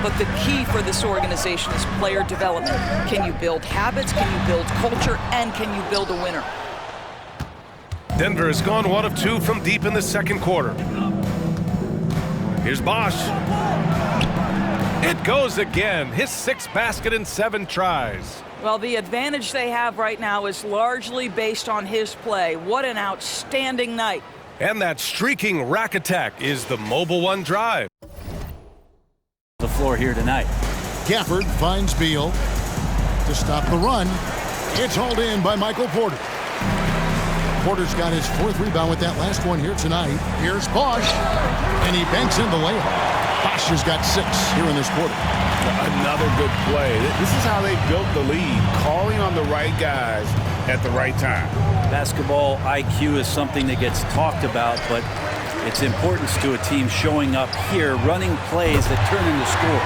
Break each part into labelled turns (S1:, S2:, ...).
S1: But the key for this organization is player development. Can you build habits? Can you build culture? And can you build a winner?
S2: Denver has gone 1 of 2 from deep in the second quarter. Here's Bosh. It goes again. His 6th basket in 7 tries.
S1: Well, the advantage they have right now is largely based on his play. What an outstanding night.
S2: And that streaking rack attack is the Mobile One drive.
S3: The floor here tonight.
S4: Gafford finds Beal to stop the run. It's hauled in by Michael Porter. Porter's got his 4th rebound with that last one here tonight. Here's Bosh, and he banks in the layup. Bosh has got 6 here in this quarter.
S5: Another good play. This is how they built the lead, calling on the right guys at the right time.
S3: Basketball IQ is something that gets talked about, but its importance to a team showing up here, running plays that turn into scores.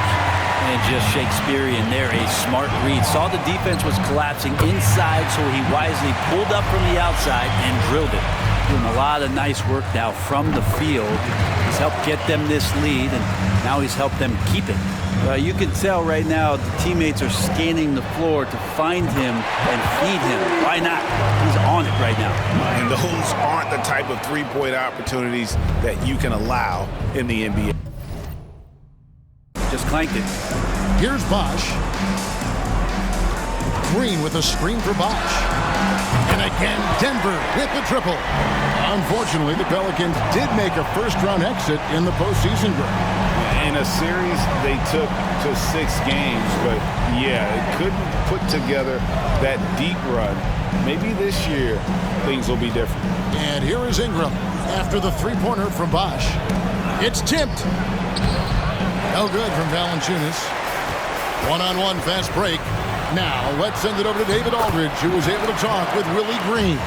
S3: And just Shakespearean there, a smart read. Saw the defense was collapsing inside, so he wisely pulled up from the outside and drilled it. Doing a lot of nice work now from the field. He's helped get them this lead, and now he's helped them keep it. You can tell right now the teammates are scanning the floor to find him and feed him. Why not? He's on it right now.
S5: And those aren't the type of three-point opportunities that you can allow in the NBA.
S3: Just clanked it.
S4: Here's Bosh. Green with a screen for Bosh. And again, Denver with the triple. Unfortunately, the Pelicans did make a first-round exit in the postseason group.
S5: In a series they took to 6 games, but yeah, it couldn't put together that deep run. Maybe this year things will be different.
S4: And here is Ingram after the 3-pointer from Bosh. It's tipped. No good from Valanciunas. One-on-one fast break. Now let's send it over to David Aldridge, who was able to talk with Willie Green.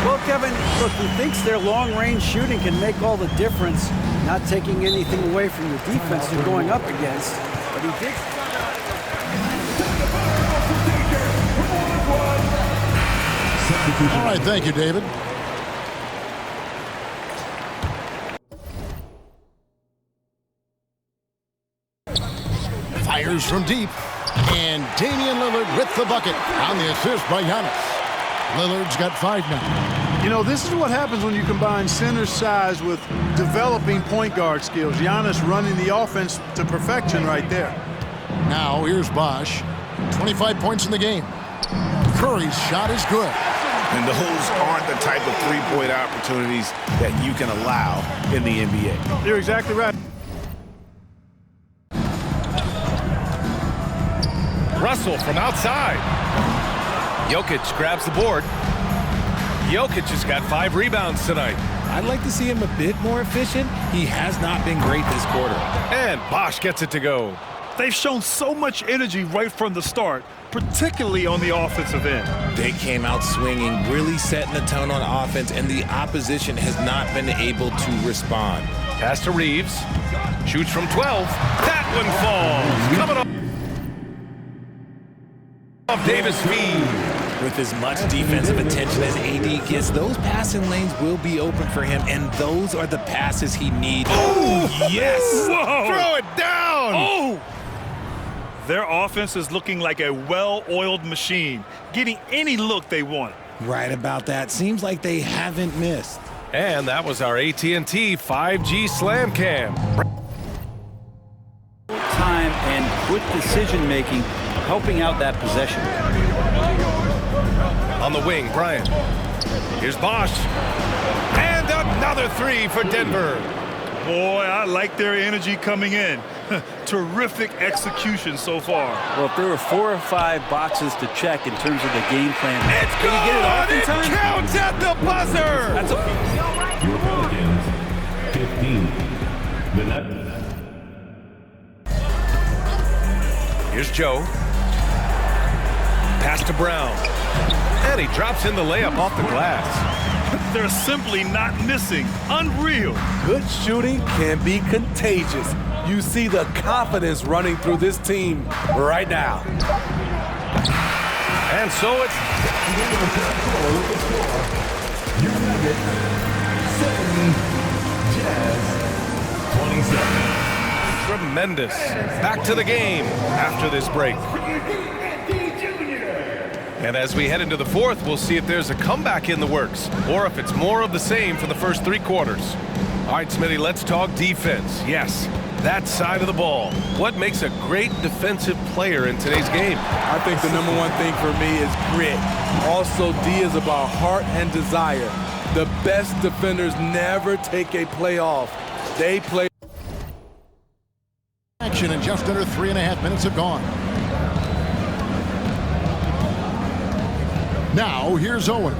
S6: Well, Kevin, look, he thinks their long-range shooting can make all the difference, not taking anything away from the defense they're going up against, but he did.
S4: All right, thank you, David. Fires from deep, and Damian Lillard with the bucket on the assist by Giannis. Lillard's got 5 now.
S7: You know, this is what happens when you combine center size with developing point guard skills. Giannis running the offense to perfection right there.
S4: Now here's Bosh. 25 points in the game. Curry's shot is good.
S5: And those aren't the type of three-point opportunities that you can allow in the NBA.
S7: You're exactly right.
S2: Russell from outside. Jokic grabs the board. Jokic has got 5 rebounds tonight.
S8: I'd like to see him a bit more efficient. He has not been great this quarter.
S2: And Bosh gets it to go.
S7: They've shown so much energy right from the start, particularly on the offensive end.
S8: They came out swinging, really setting the tone on offense, and the opposition has not been able to respond.
S2: Pass to Reeves. Shoots from 12. That one falls. Coming off Davis' feed.
S8: With as much defensive attention as AD gets, those passing lanes will be open for him, and those are the passes he needs.
S2: Oh,
S8: yes!
S2: Whoa. Throw it down!
S7: Oh! Their offense is looking like a well-oiled machine, getting any look they want.
S8: Right about that. Seems like they haven't missed.
S2: And that was our AT&T 5G Slam Cam.
S3: Time and quick decision-making, helping out that possession.
S2: On the wing, Bryant. Here's Bosh. And another 3 for Denver.
S7: Boy, I like their energy coming in. Terrific execution so far.
S3: Well, if there were 4 or 5 boxes to check in terms of the game plan,
S2: It's
S3: can you get it off in
S2: It
S3: time?
S2: counts at the buzzer.
S3: That's a
S9: Your Pelicans, 15. The Nuggets.
S2: Here's Joe. Pass to Brown. And he drops in the layup off the glass.
S7: They're simply not missing. Unreal.
S10: Good shooting can be contagious. You see the confidence running through this team right now.
S2: And so it's...
S9: Your Nuggets, 70. Jazz, 27.
S2: From tremendous. Back to the game after this break. And as we head into the fourth, we'll see if there's a comeback in the works or if it's more of the same for the first 3 quarters. All right, Smitty, let's talk defense. Yes, that side of the ball. What makes a great defensive player in today's game?
S10: I think the number one thing for me is grit. Also, D is about heart and desire. The best defenders never take a play off. They play
S4: action, and just under 3.5 minutes have gone. Now, here's Owens.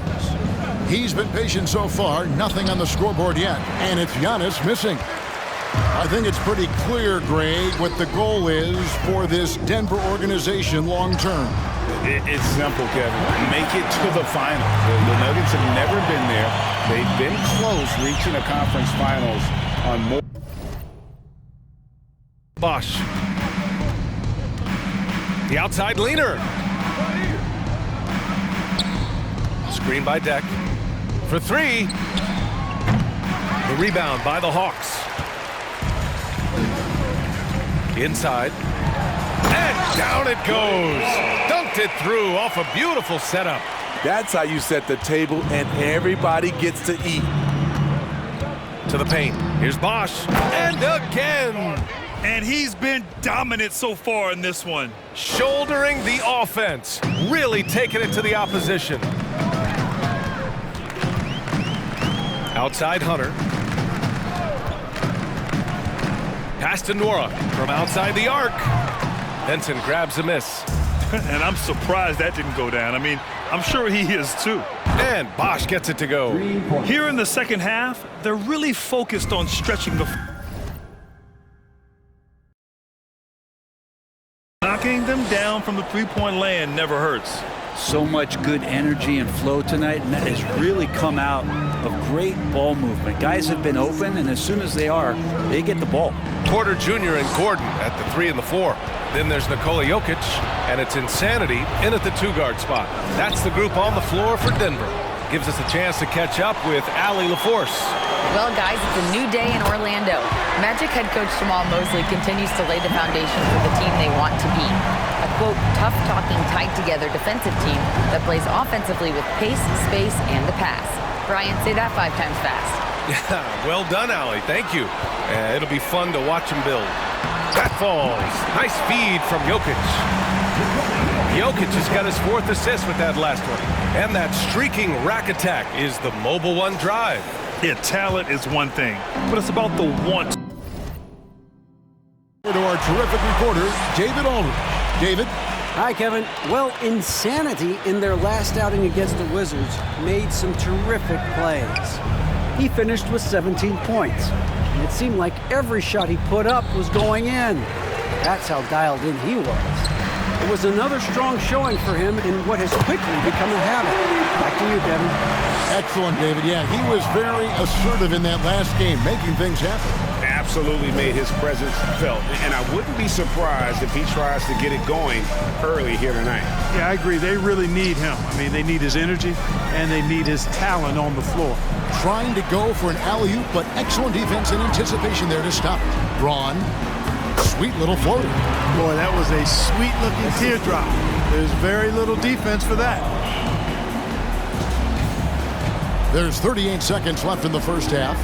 S4: He's been patient so far, nothing on the scoreboard yet, and it's Giannis missing. I think it's pretty clear, Greg, what the goal is for this Denver organization long term.
S5: It's simple, Kevin. Make it to the finals. The Nuggets have never been there. They've been close reaching the conference finals on more.
S2: Bosh. The outside leaner. Screen by Deck. For 3. The rebound by the Hawks. Inside. And down it goes. Dunked it through off a beautiful setup.
S10: That's how you set the table, and everybody gets to eat.
S2: To the paint. Here's Bosh. And again.
S11: And he's been dominant so far in this one.
S2: Shouldering the offense. Really taking it to the opposition. Outside Hunter. Pass to Nora from outside the arc. Benson grabs a miss.
S11: And I'm surprised that didn't go down. I mean, I'm sure he is too.
S2: And Bosh gets it to go.
S11: Here in the second half, they're really focused on stretching the... Knocking them down from the three-point land never hurts.
S3: So much good energy and flow tonight, and that has really come out of great ball movement. Guys have been open, and as soon as they are, they get the ball.
S2: Porter Jr. and Gordon at the 3 and the 4. Then there's Nikola Jokic, and it's Insanity in at the 2-guard spot. That's the group on the floor for Denver. Gives us a chance to catch up with Allie LaForce.
S12: Well, guys, it's a new day in Orlando. Magic head coach Jamal Mosley continues to lay the foundation for the team they want to be. A, quote, tough-talking, tied-together defensive team that plays offensively with pace, space, and the pass. Brian, say that 5 times fast.
S2: Yeah, well done, Allie. Thank you. It'll be fun to watch him build. That falls. Nice feed from Jokic. Jokic has got his 4th assist with that last one. And that streaking rack attack is the mobile one drive.
S11: Yeah, talent is one thing, but it's about the want.
S4: To our terrific reporter, David Aldridge. David?
S6: Hi, Kevin. Well, Insanity in their last outing against the Wizards made some terrific plays. He finished with 17 points. And it seemed like every shot he put up was going in. That's how dialed in he was. It was another strong showing for him in what has quickly become a habit. Back to you, Kevin.
S4: Excellent, David. Yeah, he was very assertive in that last game, making things happen.
S5: Absolutely made his presence felt. And I wouldn't be surprised if he tries to get it going early here tonight.
S7: Yeah, I agree. They really need him. I mean, they need his energy, and they need his talent on the floor.
S4: Trying to go for an alley-oop, but excellent defense and anticipation there to stop it. Braun. Sweet little floater.
S7: Boy, that was a sweet-looking teardrop. There's very little defense for that.
S4: There's 38 seconds left in the first half.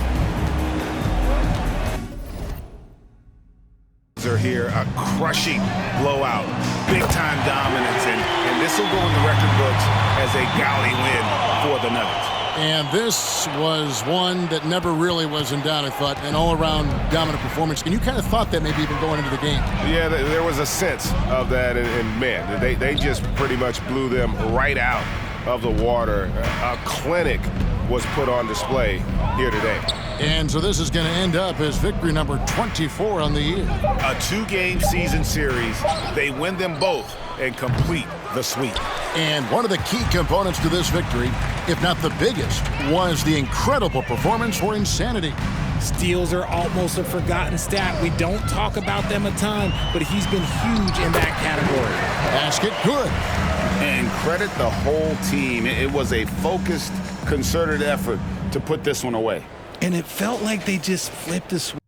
S5: Are here a crushing blowout, big-time dominance, and this will go in the record books as a gaudy win for the Nuggets.
S4: And this was one that never really was in doubt, I thought, an all-around dominant performance. And you kind of thought that maybe even going into the game.
S5: Yeah, there was a sense of that, and man, they just pretty much blew them right out of the water. A clinic was put on display here today.
S4: And so this is going to end up as victory number 24 on the year.
S5: A 2-game season series. They win them both and complete the sweep.
S4: And one of the key components to this victory, if not the biggest, was the incredible performance for Insanity.
S8: Steals are almost a forgotten stat. We don't talk about them a ton, but he's been huge in that category.
S4: Basket good.
S5: And credit the whole team. It was a focused, concerted effort to put this one away.
S8: And it felt like they just flipped the switch.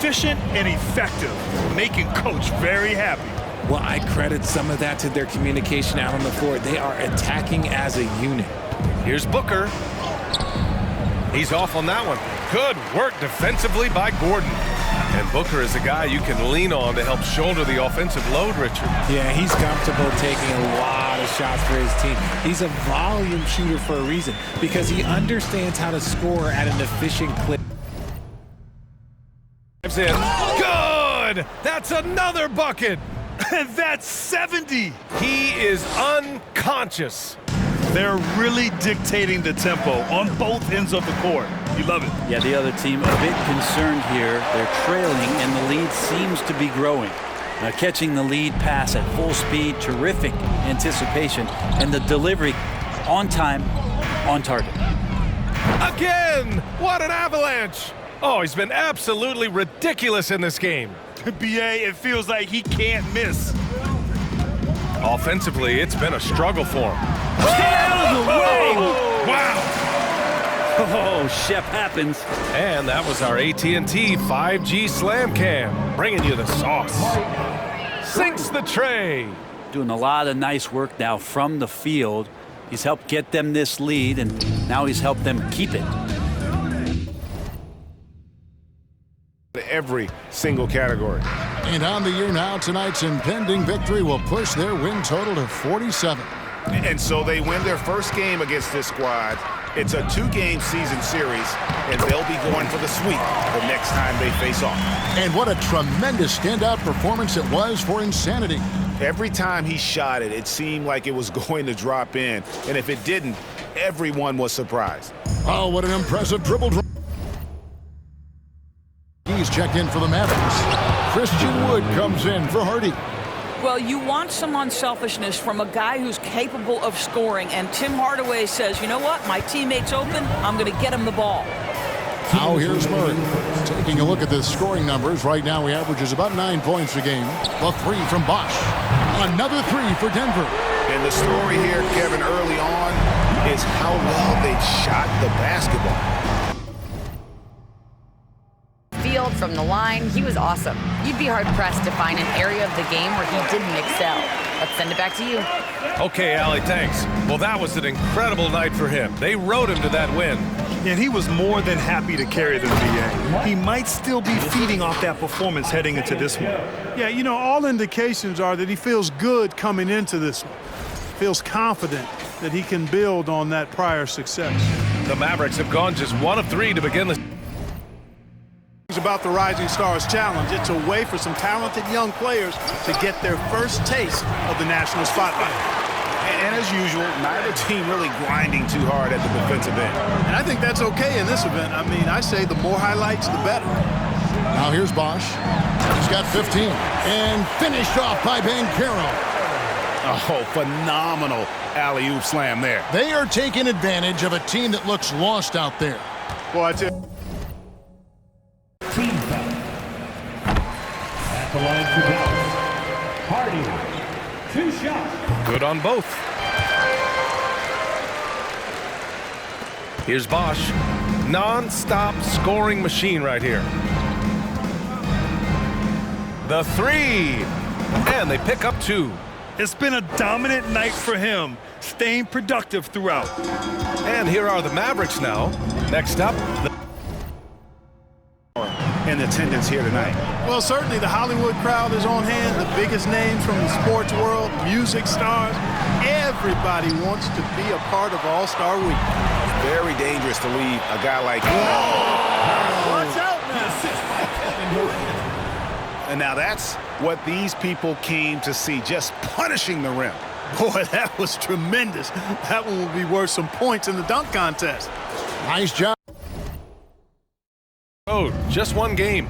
S11: efficient and effective, making Coach very happy.
S8: Well, I credit some of that to their communication out on the floor. They are attacking as a unit.
S2: Here's Booker. He's off on that one. Good work defensively by Gordon. And Booker is a guy you can lean on to help shoulder the offensive load, Richard.
S8: Yeah, he's comfortable taking a lot of shots for his team. He's a volume shooter for a reason because he understands how to score at an efficient clip.
S2: In. Good! That's another bucket!
S11: And that's 70!
S2: He is unconscious.
S11: They're really dictating the tempo on both ends of the court. You love it.
S3: Yeah, the other team a bit concerned here. They're trailing, and the lead seems to be growing. Catching the lead pass at full speed, terrific anticipation, and the delivery on time, on target.
S2: Again! What an avalanche! Oh, he's been absolutely ridiculous in this game.
S11: BA, it feels like he can't miss.
S2: Offensively, it's been a struggle for him.
S3: Get out of the way!
S2: Wow!
S3: Oh, Shep happens.
S2: And that was our AT&T 5G Slam Cam, bringing you the sauce. Sinks the tray.
S3: Doing a lot of nice work now from the field. He's helped get them this lead, and now he's helped them keep it.
S5: Every single category.
S4: And on the year now, tonight's impending victory will push their win total to 47.
S5: And so they win their first game against this squad. It's a 2-game season series, and they'll be going for the sweep the next time they face off.
S4: And what a tremendous standout performance it was for Insanity.
S5: Every time he shot it, it seemed like it was going to drop in. And if it didn't, everyone was surprised.
S4: Oh, what an impressive dribble. He's checked in for the Mavericks. Christian Wood comes in for Hardy.
S1: Well, you want some unselfishness from a guy who's capable of scoring, and Tim Hardaway says, you know what, my teammate's open, I'm going to get him the ball.
S4: Now here's Murray. Taking a look at the scoring numbers, right now he averages about 9 points a game. The three from Bosh. Another three for Denver.
S5: And the story here, Kevin, early on is how well they shot the basketball.
S12: Field from the line, he was awesome. You'd be hard-pressed to find an area of the game where he didn't excel. Let's send it back to you.
S2: Okay, Allie, thanks. Well, that was an incredible night for him. They rode him to that win.
S11: And he was more than happy to carry them, BA. He might still be feeding off that performance heading into this one.
S7: Yeah, you know, all indications are that he feels good coming into this one. Feels confident that he can build on that prior success.
S2: The Mavericks have gone just 1 of 3 to begin the
S7: About the Rising Stars Challenge. It's a way for some talented young players to get their first taste of the national spotlight.
S5: And as usual, neither team really grinding too hard at the defensive end.
S7: And I think that's okay in this event. I mean, I say the more highlights, the better.
S4: Now here's Bosh. He's got 15. And finished off by Banchero.
S5: Oh, phenomenal alley-oop slam there.
S4: They are taking advantage of a team that looks lost out there.
S7: Boy, I tell you.
S9: Team foul. At the line for Dallas. Hardy. 2 shots.
S2: Good on both. Here's Bosh. Non-stop scoring machine right here. The 3. And they pick up 2.
S11: It's been a dominant night for him, staying productive throughout.
S2: And here are the Mavericks now. Next up,
S5: in attendance here tonight.
S7: Well, certainly the Hollywood crowd is on hand. The biggest names from the sports world, music stars. Everybody wants to be a part of All-Star Week.
S5: Very dangerous to leave a guy like
S7: Watch out now.
S5: And now that's what these people came to see, just punishing the rim.
S7: Boy, that was tremendous. That one will be worth some points in the dunk contest.
S4: Nice job.
S2: Oh, just 1 game.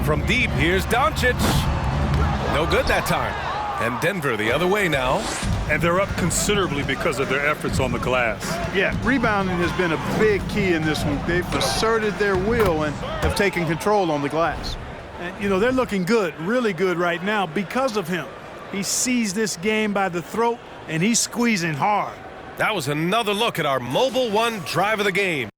S2: From deep, here's Doncic. No good that time. And Denver the other way now.
S11: And they're up considerably because of their efforts on the glass.
S7: Yeah, rebounding has been a big key in this one. They've asserted their will and have taken control on the glass. And, you know, they're looking good, really good right now because of him. He sees this game by the throat, and he's squeezing hard.
S2: That was another look at our Mobile One drive of the game.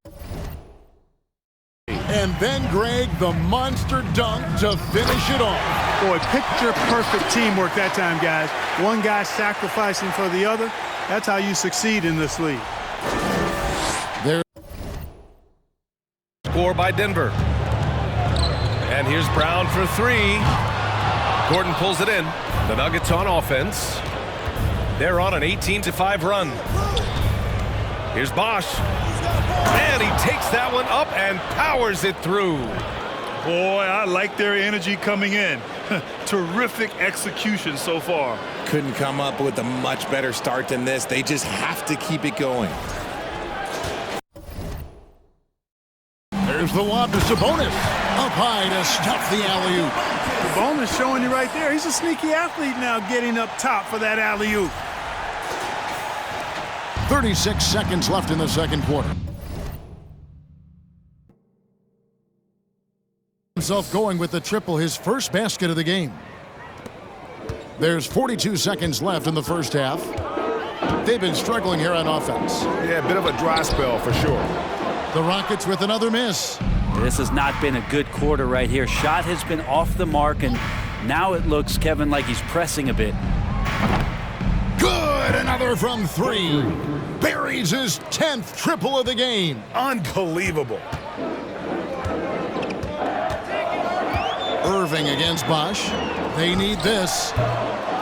S4: And then, Greg, the monster dunk to finish it off.
S7: Boy, picture-perfect teamwork that time, guys. One guy sacrificing for the other. That's how you succeed in this league.
S4: There.
S2: Score by Denver. And here's Brown for three. Gordon pulls it in. The Nuggets on offense. They're on an 18-5 run. Here's Bosh. And he takes that one up and powers it through.
S11: Boy, I like their energy coming in. Terrific execution so far.
S8: Couldn't come up with a much better start than this. They just have to keep it going.
S4: There's the lob to Sabonis. Up high to stuff the alley-oop.
S7: Sabonis showing you right there. He's a sneaky athlete now, getting up top for that alley-oop.
S4: 36 seconds left in the second quarter. Himself going with the triple, his first basket of the game. There's 42 seconds left in the first half. They've been struggling here on offense.
S5: Yeah, a bit of a dry spell for sure.
S4: The Rockets with another miss.
S3: This has not been a good quarter right here. Shot has been off the mark, and now it looks, Kevin, like he's pressing a bit.
S4: Good, another from three. Buries his 10th triple of the game.
S5: Unbelievable.
S4: Irving against Bosh. They need this.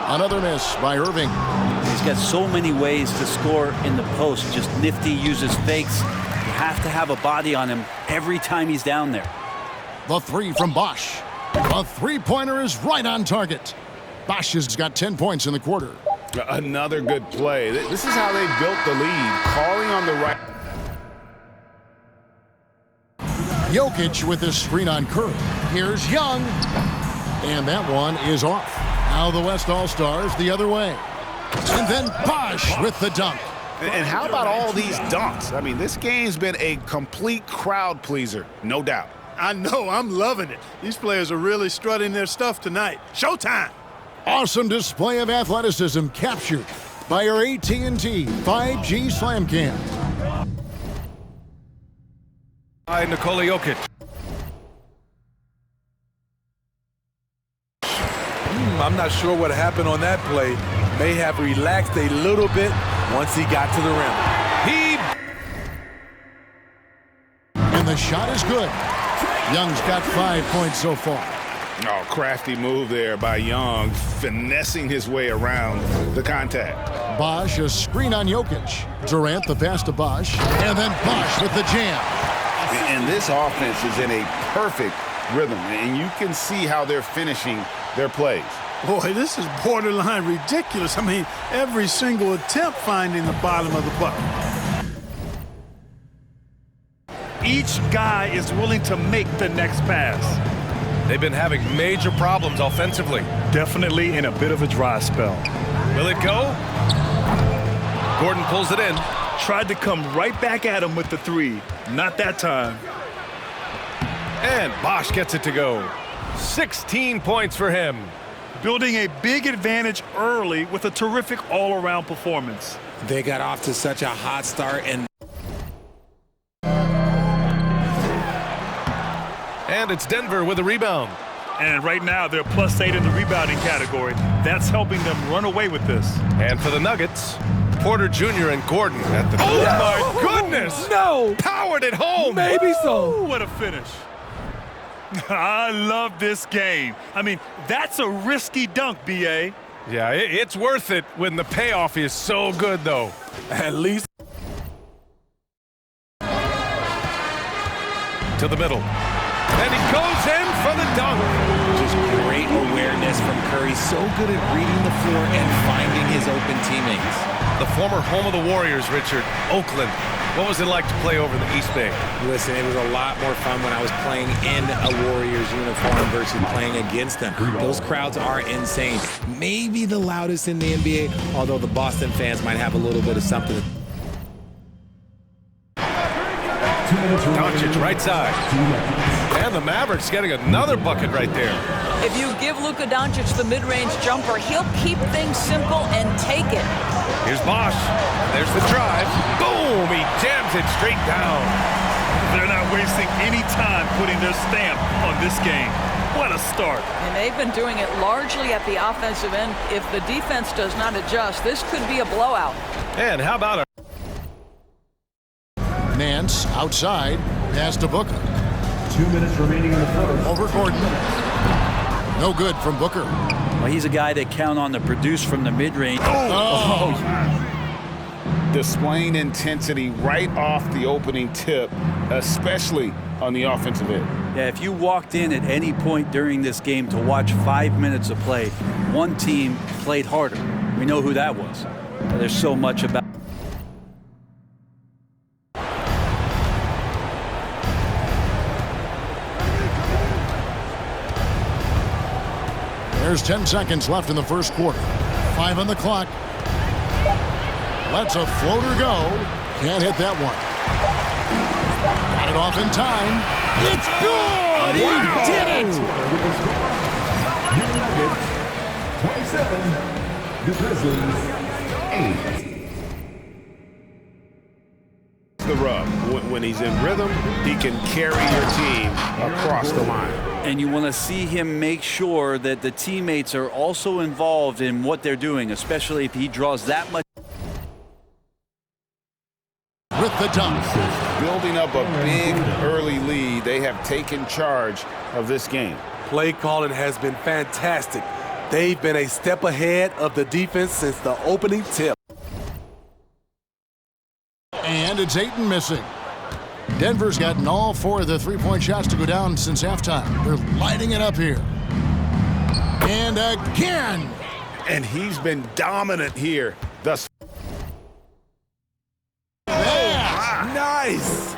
S4: Another miss by Irving.
S3: He's got so many ways to score in the post. Just nifty, uses fakes. You have to have a body on him every time he's down there.
S4: The three from Bosh. A three-pointer is right on target. Bosh has got 10 points in the quarter.
S5: Another good play. This is how they built the lead, calling on the right.
S4: Jokic with his screen on Curry. Here's Young. And that one is off. Now the West All-Stars the other way. And then Bosh with the dunk.
S5: And how about all these dunks? I mean, this game's been a complete crowd pleaser, no doubt.
S7: I know, I'm loving it. These players are really strutting their stuff tonight. Showtime!
S4: Awesome display of athleticism captured by our AT&T 5G Slam Cam.
S2: By Nikola Jokic.
S10: I'm not sure what happened on that play. May have relaxed a little bit once he got to the rim.
S4: And the shot is good. Young's got 5 points so far.
S5: Oh, crafty move there by Young, finessing his way around the contact.
S4: Bosh, a screen on Jokic. Durant the pass to Bosh. And then Bosh with the jam.
S5: And this offense is in a perfect rhythm, and you can see how they're finishing their plays.
S7: Boy, this is borderline ridiculous. I mean, every single attempt finding the bottom of the bucket.
S11: Each guy is willing to make the next pass.
S2: They've been having major problems offensively.
S11: Definitely in a bit of a dry spell.
S2: Will it go? Gordon pulls it in.
S11: Tried to come right back at him with the three. Not that time.
S2: And Bosh gets it to go. 16 points for him.
S11: Building a big advantage early with a terrific all-around performance.
S8: They got off to such a hot start, and
S2: it's Denver with a rebound.
S11: And right now, they're +8 in the rebounding category. That's helping them run away with this.
S2: And for the Nuggets, Porter Jr. and Gordon at the... Oh, my goodness!
S11: No!
S2: Powered it home!
S11: Maybe so. What a finish. I love this game. I mean, that's a risky dunk, B.A.
S2: Yeah, it's worth it when the payoff is so good, though.
S10: At least.
S2: To the middle. And he goes in for the dunk.
S8: just great awareness from Curry. So good at reading the floor and finding his open teammates.
S2: The former home of the Warriors, Richard, Oakland. What was it like to play over the East Bay?
S8: Listen, it was a lot more fun when I was playing in a Warriors uniform versus playing against them. Those crowds are insane. Maybe the loudest in the NBA, although the Boston fans might have a little bit of something.
S2: Doncic right side. And the Mavericks getting another bucket right there.
S1: If you give Luka Doncic the mid-range jumper, he'll keep things simple and take it.
S2: Here's Bosh. There's the drive. Boom! He jams it straight down.
S11: They're not wasting any time putting their stamp on this game. What a start.
S1: And they've been doing it largely at the offensive end. If the defense does not adjust, this could be a blowout.
S2: And how about
S4: Nance outside. Pass to Booker.
S9: 2 minutes remaining in the first.
S4: Over Gordon. No good from Booker.
S3: Well, he's a guy that count on to produce from the mid-range.
S13: Displaying intensity right off the opening tip, especially on the offensive end.
S3: Yeah, if you walked in at any point during this game to watch 5 minutes of play, one team played harder. We know who that was. There's so much about.
S4: There's 10 seconds left in the first quarter. 5 on the clock. Lets a floater go. Can't hit that one. Got it off in time. It's good! He did it!
S9: The Nuggets, 27. The Grizzlies, 8.
S5: The rub. When he's in rhythm, he can carry your team across the line.
S3: And you want to see him make sure that the teammates are also involved in what they're doing, especially if he draws that much.
S4: With the dunk.
S13: Building up a big early lead, they have taken charge of this game.
S10: Play calling has been fantastic. They've been a step ahead of the defense since the opening tip.
S4: And it's Ayton missing. Denver's gotten all 4 of the three-point shots to go down since halftime. They're lighting it up here. And again.
S5: And he's been dominant here thus.
S10: Nice.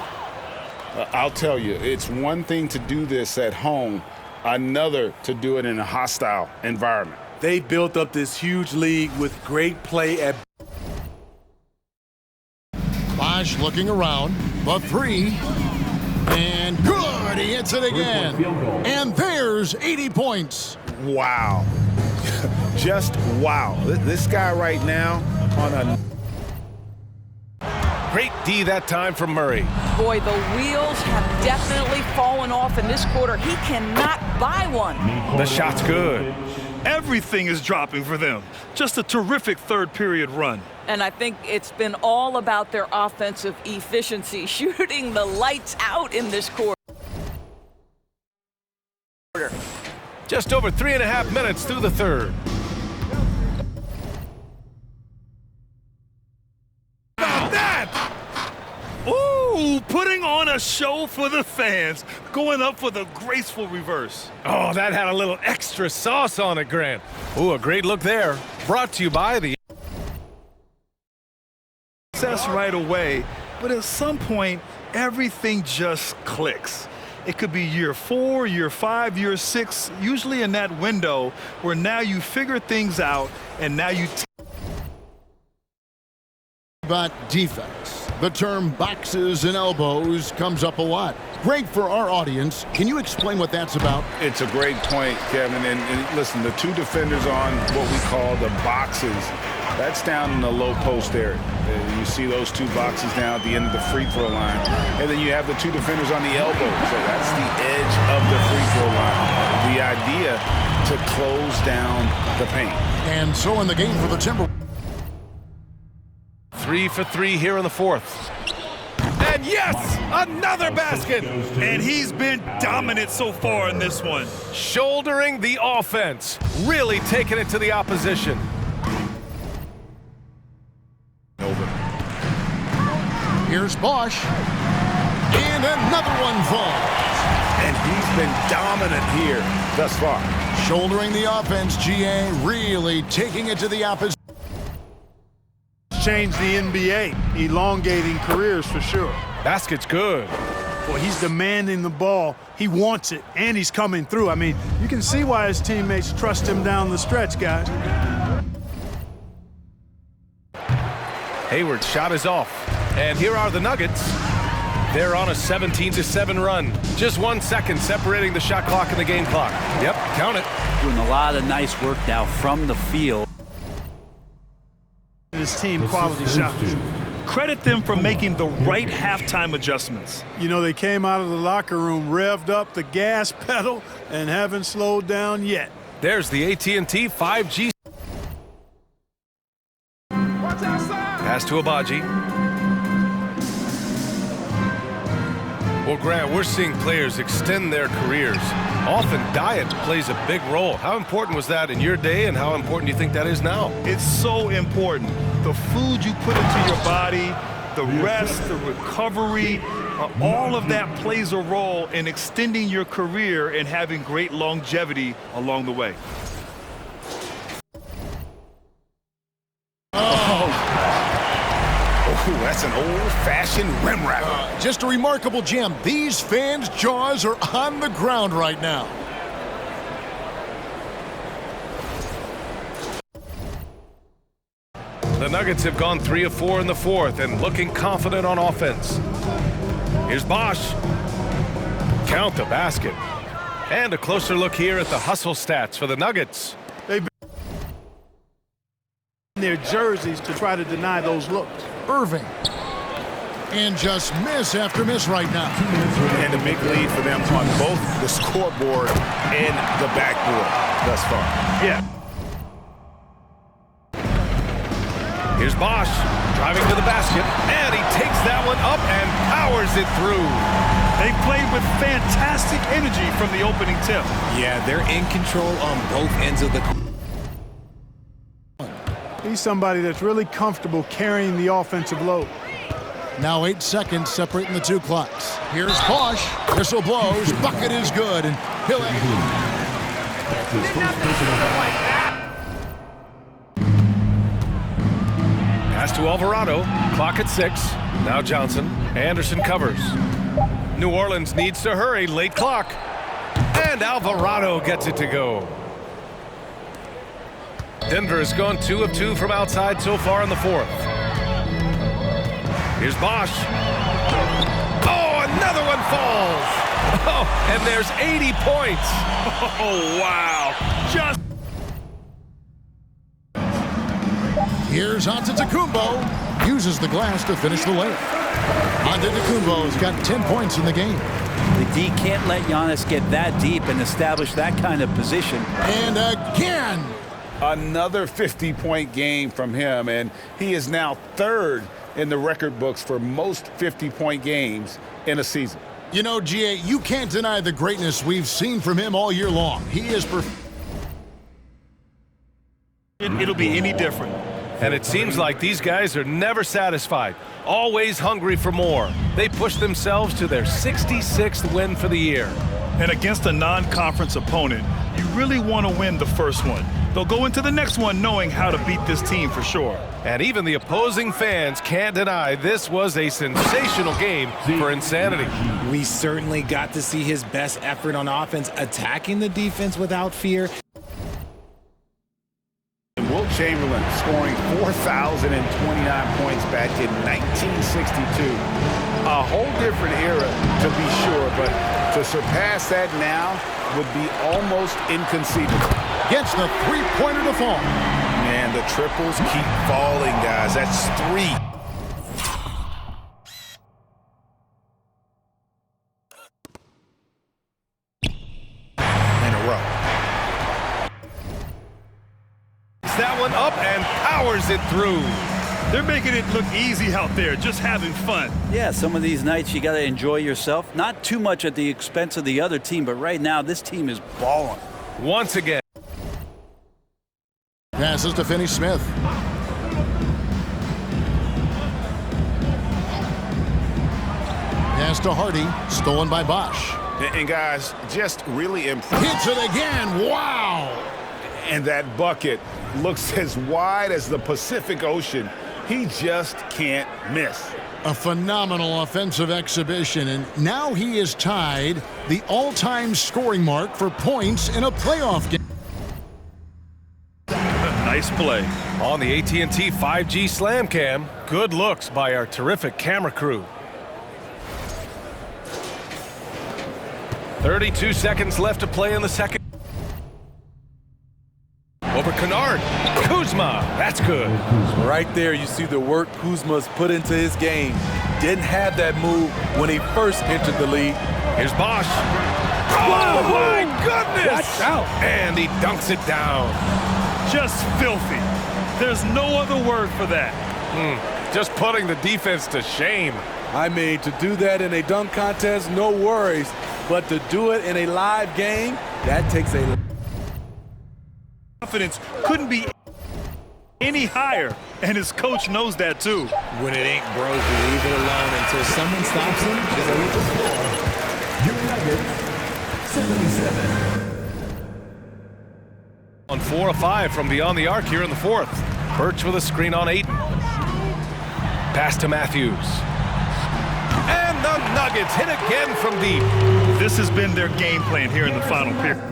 S13: I'll tell you, it's one thing to do this at home, another to do it in a hostile environment.
S10: They built up this huge lead with great play at.
S4: Bosh looking around. The 3. And good. He hits it again. And there's 80 points.
S5: Wow. Just wow. This guy right now on a
S2: great D that time from Murray?
S1: Boy, the wheels have definitely fallen off in this quarter. He cannot buy one.
S2: The shot's good.
S11: Everything is dropping for them. Just a terrific third period run.
S1: And I think it's been all about their offensive efficiency, shooting the lights out in this quarter.
S2: Just over 3.5 minutes through the third.
S11: About that! Ooh, putting on a show for the fans. Going up for the graceful reverse.
S2: Oh, that had a little extra sauce on it, Grant. Ooh, a great look there. Brought to you by the
S11: Success right away, but at some point, everything just clicks. It could be year 4, year 5, year 6, usually in that window where now you figure things out and now you
S4: But defense. The term boxes and elbows comes up a lot. Great for our audience. Can you explain what that's about?
S13: It's a great point, Kevin. And listen, the 2 defenders on what we call the boxes, that's down in the low post area. You see those 2 boxes down at the end of the free throw line. And then you have the 2 defenders on the elbows. So that's the edge of the free throw line. The idea to close down the paint.
S4: And so in the game for the Timberwolves.
S2: 3 for 3 here in the fourth. And yes, another basket.
S11: And he's been dominant so far in this one.
S2: Shouldering the offense, really taking it to the opposition.
S13: Over.
S4: Here's Bosh. And another one falls.
S5: and he's been dominant here thus far.
S4: Shouldering the offense, GA, really taking it to the opposite.
S7: Changed the NBA, elongating careers for sure.
S2: Basket's good.
S7: Well, he's demanding the ball. He wants it, and he's coming through. I mean, you can see why his teammates trust him down the stretch, guys.
S2: Hayward's shot is off. And here are the Nuggets. They're on a 17-7 run. Just 1 second separating the shot clock and the game clock. Yep, count it.
S3: Doing a lot of nice work now from the field.
S7: His team quality shots.
S11: Credit them for making the right halftime adjustments.
S7: You know, they came out of the locker room, revved up the gas pedal, and haven't slowed down yet.
S2: There's the AT&T 5G. Pass to Abaji. Well, Grant, we're seeing players extend their careers. Often diet plays a big role. How important was that in your day, and how important do you think that is now?
S11: It's so important. The food you put into your body, the rest, the recovery, all of that plays a role in extending your career and having great longevity along the way.
S5: Ooh, that's an old-fashioned rim wrapper.
S4: Just a remarkable gem. These fans' jaws are on the ground right now.
S2: The Nuggets have gone 3 of 4 in the fourth and looking confident on offense. Here's Bosh. Count the basket. And a closer look here at the hustle stats for the Nuggets.
S7: They've been in their jerseys to try to deny those looks.
S4: Irving. And just miss after miss right now.
S5: And a big lead for them on both the scoreboard and the backboard thus far.
S11: Yeah.
S2: Here's Bosh driving to the basket, and he takes that one up and powers it through.
S11: They played with fantastic energy from the opening tip.
S8: Yeah, they're in control on both ends of the court.
S7: He's somebody that's really comfortable carrying the offensive load.
S4: Now 8 seconds separating the two clocks. Here's Bosh. Whistle blows. Bucket is good. And he'll
S2: Pass to Alvarado. Clock at 6. Now Johnson. Anderson covers. New Orleans needs to hurry. Late clock. And Alvarado gets it to go. Denver has gone 2 of 2 from outside so far in the fourth. Here's Bosh. Oh, another one falls. Oh, and there's 80 points.
S11: Oh, wow. Just.
S4: Here's Antetokounmpo. Uses the glass to finish the layup. Antetokounmpo has got 10 points in the game.
S3: The D can't let Giannis get that deep and establish that kind of position.
S4: And again.
S13: Another 50-point game from him, and he is now third in the record books for most 50-point games in a season.
S4: You know, GA, you can't deny the greatness we've seen from him all year long. He is
S11: It'll be any different.
S2: And it seems like these guys are never satisfied, always hungry for more. They push themselves to their 66th win for the year.
S11: And against a non-conference opponent, you really want to win the first one. They'll go into the next one knowing how to beat this team for sure.
S2: And even the opposing fans can't deny this was a sensational game for Insanity.
S8: We certainly got to see his best effort on offense, attacking the defense without fear.
S13: Wilt Chamberlain scoring 4,029 points back in 1962. A whole different era, to be sure, but to surpass that now would be almost inconceivable.
S4: Gets the three-pointer to fall.
S13: Man, the triples keep falling, guys. That's 3. In a row.
S2: That one up and powers it through.
S11: They're making it look easy out there, just having fun.
S3: Yeah, some of these nights you got to enjoy yourself. Not too much at the expense of the other team, but right now this team is balling.
S2: Once again.
S4: Passes to Finney-Smith. Pass to Hardy. Stolen by Bosh.
S5: And guys, just really impressive.
S4: Hits it again. Wow.
S13: And that bucket looks as wide as the Pacific Ocean. He just can't miss.
S4: A phenomenal offensive exhibition, and now he is tied the all-time scoring mark for points in a playoff game.
S11: Nice play.
S2: On the AT&T 5G Slam Cam, good looks by our terrific camera crew. 32 seconds left to play in the second. Over Kennard. Kuzma. That's good.
S10: Right there, you see the work Kuzma's put into his game. Didn't have that move when he first entered the league.
S2: Here's Bosh. Oh, my goodness.
S10: Watch out.
S2: And he dunks it down.
S11: Just filthy. There's no other word for that.
S2: Just putting the defense to shame.
S10: I mean, to do that in a dunk contest, no worries. But to do it in a live game, that takes a...
S11: Confidence couldn't be any higher, and his coach knows that too.
S8: When it ain't broke, we leave it alone until someone stops him. Just leave the score.
S9: Your Nuggets, 77.
S2: On 4 of 5 from beyond the arc here in the fourth. Birch with a screen on Ayton. Pass to Matthews. And the Nuggets hit again from deep.
S11: This has been their game plan here in the final period.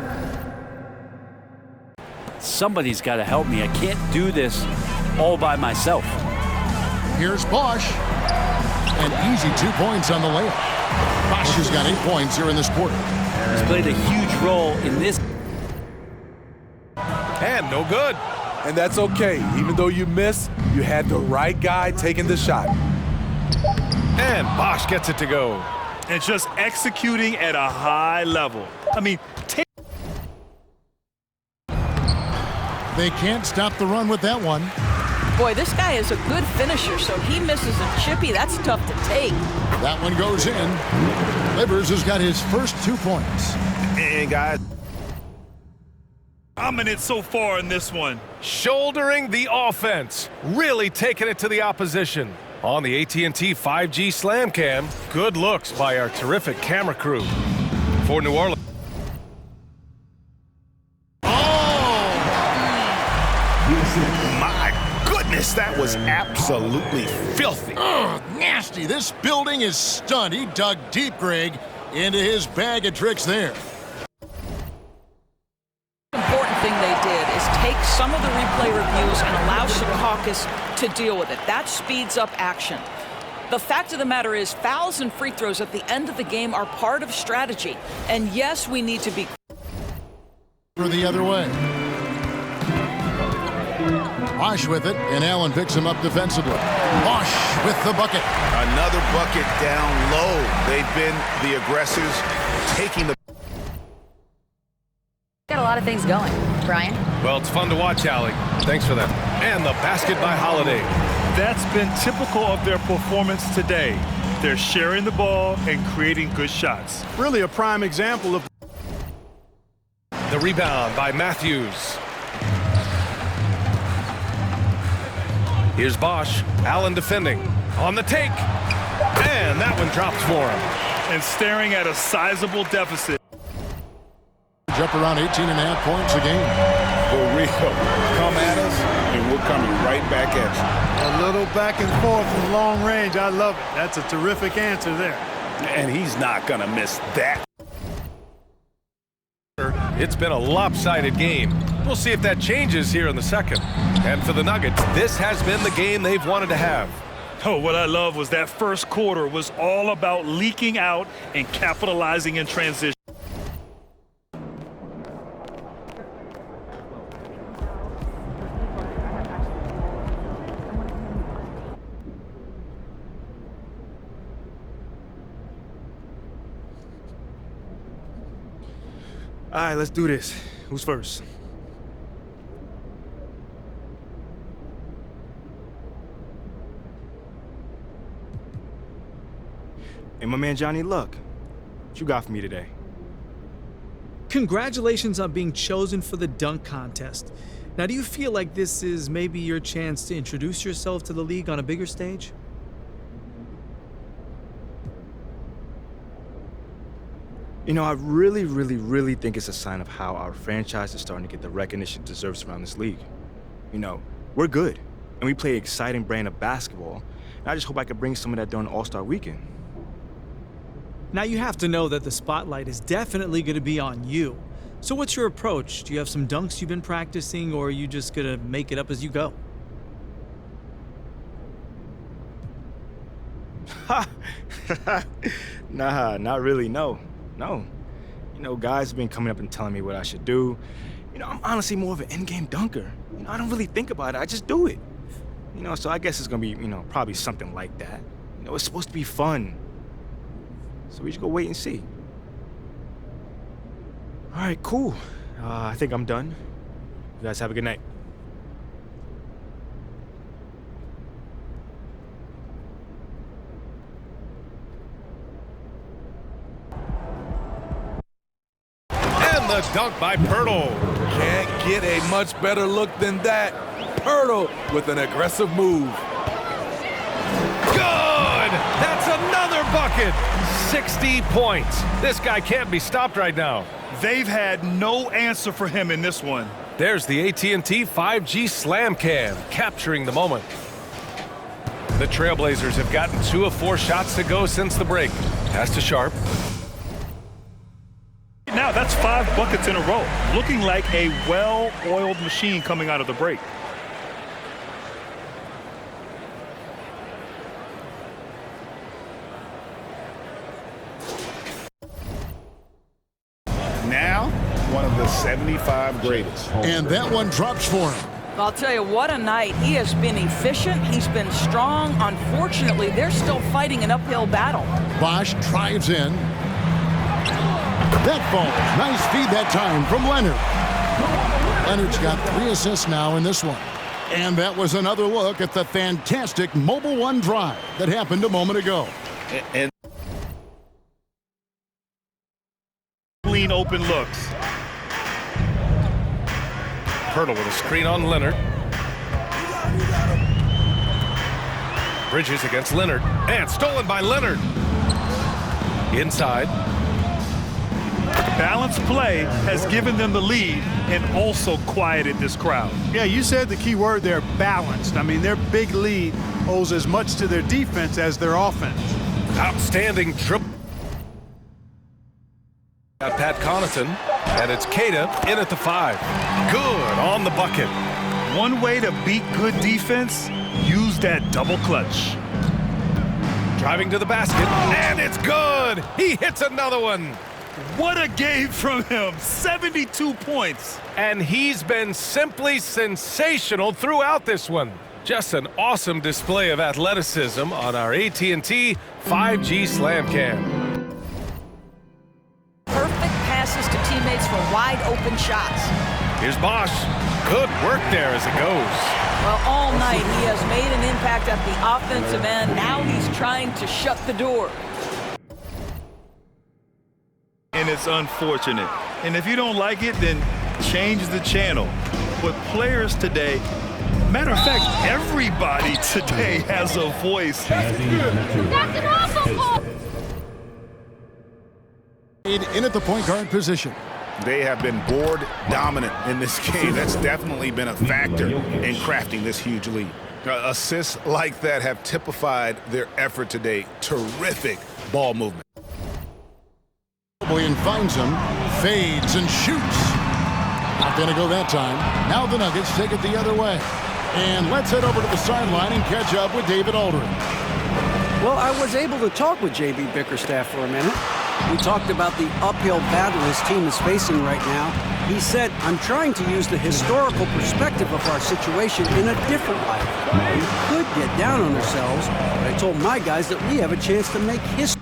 S3: Somebody's got to help me. I can't do this all by myself.
S4: Here's Bosh. An easy 2 points on the layup. Bosh has got 8 points here in this quarter.
S3: He's played a huge role in this.
S2: And no good.
S10: And that's okay. Even though you missed, you had the right guy taking the shot.
S2: And Bosh gets it to go.
S11: And just executing at a high level. I mean,
S4: They can't stop the run with that one.
S1: Boy, this guy is a good finisher, so he misses a chippy. That's tough to take.
S4: That one goes in. Livers has got his first 2 points.
S5: And guys,
S11: dominant so far in this one.
S2: Shouldering the offense. Really taking it to the opposition. On the AT&T 5G Slam Cam, good looks by our terrific camera crew. For New Orleans.
S5: my goodness, that was absolutely filthy.
S4: Nasty. This building is stunned. He dug deep, Greg, into his bag of tricks there.
S1: The important thing they did is take some of the replay reviews and allow Secaucus to deal with it. That speeds up action. The fact of the matter is fouls and free throws at the end of the game are part of strategy. And yes, we need to be
S4: For the other way. Bosh with it, and Allen picks him up defensively. Bosh with the bucket.
S5: Another bucket down low. They've been the aggressors, taking the...
S12: Got a lot of things going. Brian?
S2: Well, it's fun to watch, Allie. Thanks for that. And the basket by Holiday.
S11: That's been typical of their performance today. They're sharing the ball and creating good shots.
S7: Really a prime example of
S2: The rebound by Matthews. Here's Bosh. Allen defending. On the take. And that one drops for him.
S11: And staring at a sizable deficit.
S4: Up around 18.5 points a game.
S13: For real. Come at us, and we're coming right back at you.
S7: a little back and forth from long range. I love it. That's a terrific answer there.
S13: And he's not going to miss that.
S2: It's been a lopsided game. We'll see if that changes here in the second. And for the Nuggets, this has been the game they've wanted to have.
S11: Oh, what I love was that first quarter was all about leaking out and capitalizing in transition.
S14: All right, let's do this. Who's first? Hey, my man Johnny Luck, what you got for me today?
S15: Congratulations on being chosen for the dunk contest. Now, do you feel like this is maybe your chance to introduce yourself to the league on a bigger stage?
S14: You know, I really think it's a sign of how our franchise is starting to get the recognition it deserves around this league. You know, we're good, and we play an exciting brand of basketball, and I just hope I could bring some of that during All-Star Weekend.
S15: Now, you have to know that the spotlight is definitely going to be on you. So what's your approach? Do you have some dunks you've been practicing, or are you just going to make it up as you go?
S14: Nah, not really, no. You know, guys have been coming up and telling me what I should do. You know, I'm honestly more of an in-game dunker. You know, I don't really think about it. I just do it. You know, so I guess it's gonna be, you know, probably something like that. You know, it's supposed to be fun. So we just go wait and see. All right, cool. I think I'm done. You guys have a good night.
S2: And the dunk by Pirtle.
S10: Can't get a much better look than that. Pirtle with an aggressive move.
S2: Good! That's another bucket. 60 points. This guy can't be stopped right now.
S11: They've had no answer for him in this one.
S2: There's the AT&T 5G Slam Cam, capturing the moment. The Trailblazers have gotten 2 of 4 shots to go since the break. Pass to Sharp.
S11: Now that's 5 buckets in a row, looking like a well-oiled machine coming out of the break.
S13: Now, one of the 75 greatest.
S4: And that one drops for him.
S1: I'll tell you, what a night. He has been efficient. He's been strong. Unfortunately, they're still fighting an uphill battle.
S4: Bosh drives in. That falls. Nice feed that time from Leonard. Leonard's got 3 assists now in this one. And that was another look at the fantastic Mobile One drive that happened a moment ago.
S11: And clean open looks.
S2: Pirtle with a screen on Leonard. Bridges against Leonard. And stolen by Leonard. Inside.
S11: Balanced play has given them the lead and also quieted this crowd.
S7: Yeah, you said the key word there, balanced. I mean, their big lead owes as much to their defense as their offense.
S2: Outstanding dribble. Got Pat Connaughton, and it's Keita in at the 5. Good on the bucket.
S11: One way to beat good defense, use that double clutch.
S2: Driving to the basket, and it's good. He hits another one.
S11: What a game from him, 72 points.
S2: And he's been simply sensational throughout this one. Just an awesome display of athleticism on our AT&T 5G Slam Cam.
S1: Perfect passes to teammates for wide open shots.
S2: Here's Bosh. Good work there as it goes.
S1: Well, all night he has made an impact at the offensive end. Now he's trying to shut the door.
S11: And it's unfortunate. And if you don't like it, then change the channel. But players today, matter of fact, everybody today has a voice.
S4: That's an awesome ball. In at the point guard position.
S13: They have been board dominant in this game. That's definitely been a factor in crafting this huge lead. Assists like that have typified their effort today. Terrific ball movement.
S4: And finds him, fades and shoots. Not gonna go that time. Now the Nuggets take it the other way. And let's head over to the sideline and catch up with David Aldridge.
S6: Well, I was able to talk with J.B. Bickerstaff for a minute. We talked about the uphill battle his team is facing right now. He said, I'm trying to use the historical perspective of our situation in a different light. We could get down on ourselves, but I told my guys that we have a chance to make history.